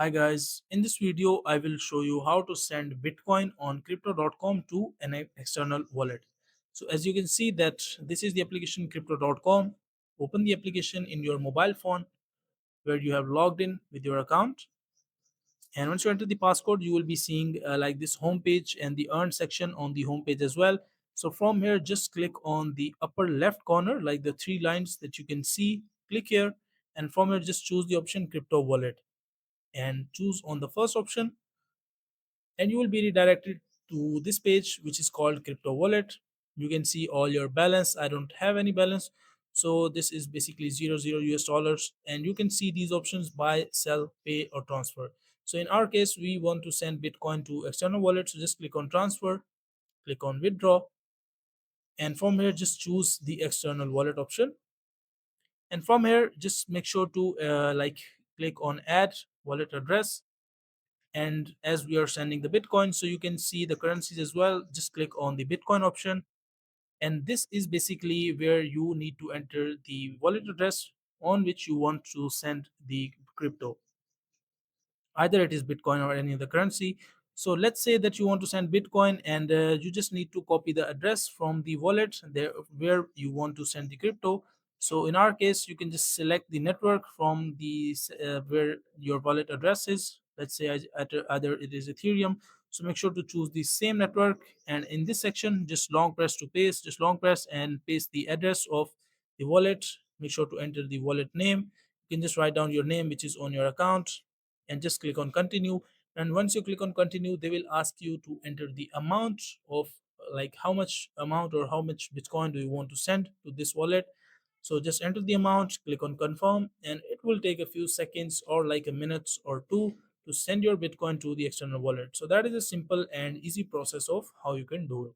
Hi guys, in this video I will show you how to send Bitcoin on crypto.com to an external wallet. So as you can see that this is the application crypto.com. Open the application in your mobile phone where you have logged in with your account, and once you enter the passcode you will be seeing like this home page and the earn section on the home page as well. So from here just click on the upper left corner like the three lines that you can see. Click here, and from here just choose the option crypto wallet and choose on the first option, and you will be redirected to this page which is called crypto wallet. You can see all your balance. I don't have any balance, so this is basically 00 US dollars, and you can see these options: buy, sell, pay, or transfer. So in our case we want to send Bitcoin to external wallet, so just click on transfer, click on withdraw, and from here just choose the external wallet option. And from here just make sure to click on add wallet address. And as we are sending the Bitcoin, so you can see the currencies as well, just click on the Bitcoin option, and this is basically where you need to enter the wallet address on which you want to send the crypto. Either it is Bitcoin or any other currency. So let's say that you want to send Bitcoin, and you just need to copy the address from the wallet there where you want to send the crypto. So in our case you can just select the network from the where your wallet address is. Let's say either it is Ethereum, so make sure to choose the same network, and in this section just long press to paste, just long press and paste the address of the wallet. Make sure to enter the wallet name. You can just write down your name which is on your account, and just click on continue. And once you click on continue, they will ask you to enter the amount of like how much amount or how much Bitcoin do you want to send to this wallet. So just enter the amount, click on confirm, and it will take a few seconds or like a minute or two to send your Bitcoin to the external wallet. So that is a simple and easy process of how you can do it.